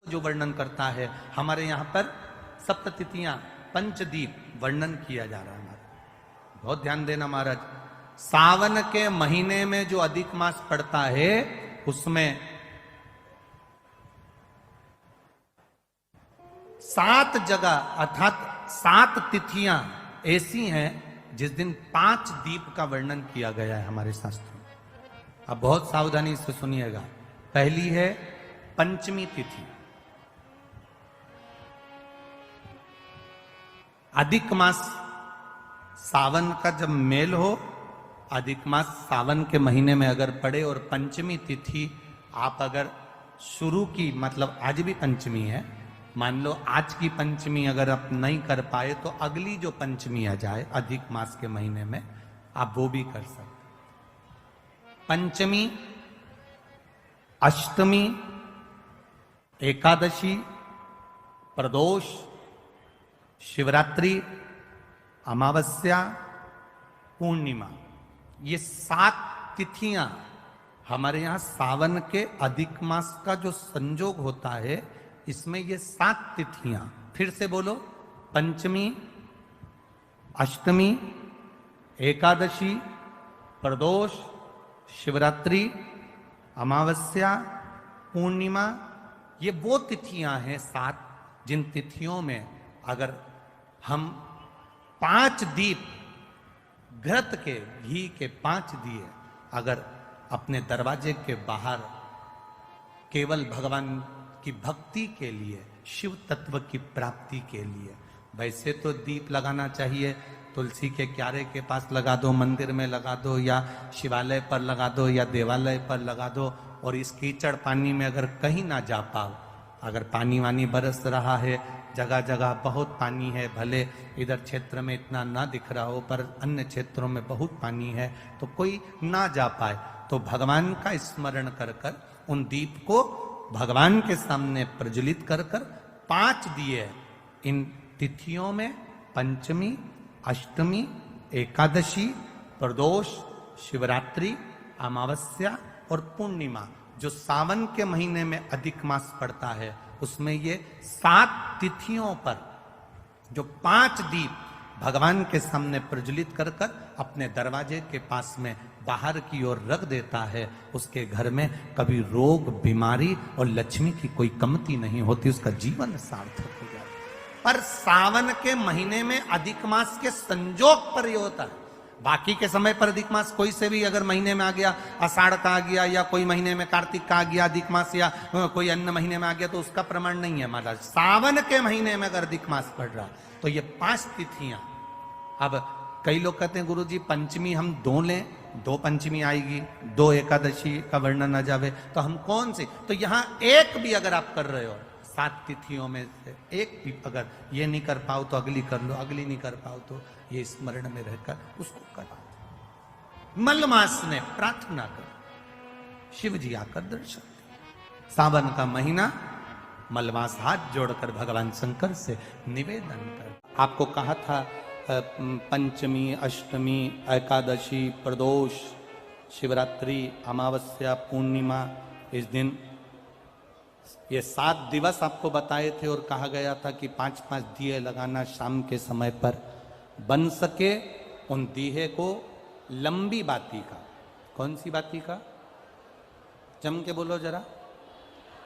जो वर्णन करता है। हमारे यहाँ पर सप्ततिथियां पंचदीप वर्णन किया जा रहा है। हमारा बहुत ध्यान देना महाराज, सावन के महीने में जो अधिक मास पड़ता है उसमें 7 जगह अर्थात 7 तिथियां ऐसी हैं जिस दिन 5 दीप का वर्णन किया गया है हमारे शास्त्रों में। अब बहुत सावधानी से सुनिएगा। पहली है पंचमी तिथि। अधिक मास सावन का जब मेल हो, अधिक मास सावन के महीने में अगर पड़े और पंचमी तिथि आप अगर शुरू की, मतलब आज भी पंचमी है, मान लो आज की पंचमी अगर आप नहीं कर पाए तो अगली जो पंचमी आ जाए अधिक मास के महीने में आप वो भी कर सकते। पंचमी, अष्टमी, एकादशी, प्रदोष, शिवरात्रि, अमावस्या, पूर्णिमा, ये 7 तिथियां हमारे यहां सावन के अधिक मास का जो संजोग होता है इसमें ये 7 तिथियां, फिर से बोलो, पंचमी, अष्टमी, एकादशी, प्रदोष, शिवरात्रि, अमावस्या, पूर्णिमा, ये वो तिथियां हैं 7 जिन तिथियों में अगर हम 5 दीप घृत के, घी के 5 दिए अगर अपने दरवाजे के बाहर केवल भगवान की भक्ति के लिए, शिव तत्व की प्राप्ति के लिए, वैसे तो दीप लगाना चाहिए, तुलसी के क्यारे के पास लगा दो, मंदिर में लगा दो, या शिवालय पर लगा दो, या देवालय पर लगा दो। और इस कीचड़ पानी में अगर कहीं ना जा पाओ, अगर पानी वानी बरस रहा है, जगह जगह बहुत पानी है, भले इधर क्षेत्र में इतना ना दिख रहा हो पर अन्य क्षेत्रों में बहुत पानी है, तो कोई ना जा पाए तो भगवान का स्मरण कर कर उन दीप को भगवान के सामने प्रज्वलित कर कर 5 दिए इन तिथियों में, पंचमी, अष्टमी, एकादशी, प्रदोष, शिवरात्रि, अमावस्या और पूर्णिमा, जो सावन के महीने में अधिक मास पड़ता है उसमें ये 7 तिथियों पर जो 5 दीप भगवान के सामने प्रज्वलित कर कर अपने दरवाजे के पास में बाहर की ओर रख देता है, उसके घर में कभी रोग, बीमारी और लक्ष्मी की कोई कमती नहीं होती, उसका जीवन सार्थक हो जाता है। पर सावन के महीने में अधिक मास के संजोग पर यह होता है। बाकी के समय पर अधिक मास कोई से भी अगर महीने में आ गया, आषाढ़ का आ गया, या कोई महीने में कार्तिक का आ गया अधिक मास, या कोई अन्य महीने में आ गया, तो उसका प्रमाण नहीं है महाराज। सावन के महीने में अगर अधिक मास पड़ रहा तो ये 5 तिथियां। अब कई लोग कहते हैं गुरुजी पंचमी हम 2 लें, 2 पंचमी आएगी, 2 एकादशी का वर्णन आ जावे, तो हम कौन से? तो यहां एक भी अगर आप कर रहे हो 7 तिथियों में से एक भी अगर ये नहीं कर पाओ तो अगली कर लो, अगली नहीं कर पाओ तो ये स्मरण में रहकर उसको करो। मलमास ने प्रार्थना कर, शिव जी आकर दर्शन दिए। सावन का महीना, मलमास हाथ जोड़कर भगवान शंकर से निवेदन कर। आपको कहा था पंचमी, अष्टमी, एकादशी, प्रदोष, शिवरात्रि, अमावस्या, पूर्णिमा, इस दिन ये 7 दिवस आपको बताए थे और कहा गया था कि 5-5 दिए लगाना शाम के समय पर, बन सके उन दिए को लंबी बाती का। कौन सी बाती का? जम के बोलो जरा।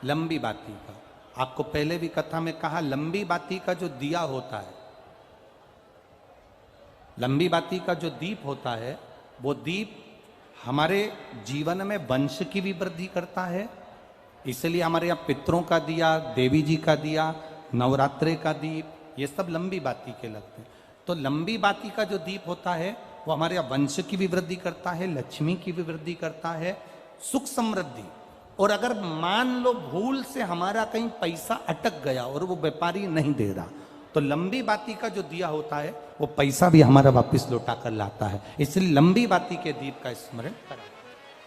लंबी बाती का। आपको पहले भी कथा में कहा, लंबी बाती का जो दिया होता है, लंबी बाती का जो दीप होता है, वो दीप हमारे जीवन में वंश की भी वृद्धि करता है। इसलिए हमारे यहाँ पितरों का दिया, देवी जी का दिया, नवरात्रे का दीप, ये सब लंबी बाती के लगते हैं। तो लंबी बाती का जो दीप होता है वो हमारे यहाँ वंश की भी वृद्धि करता है, लक्ष्मी की भी वृद्धि करता है, सुख समृद्धि। और अगर मान लो भूल से हमारा कहीं पैसा अटक गया और वो व्यापारी नहीं दे रहा, तो लंबी बाती का जो दिया होता है वो पैसा भी हमारा वापस लौटा कर लाता है। इसलिए लंबी बाती के दीप का स्मरण करा।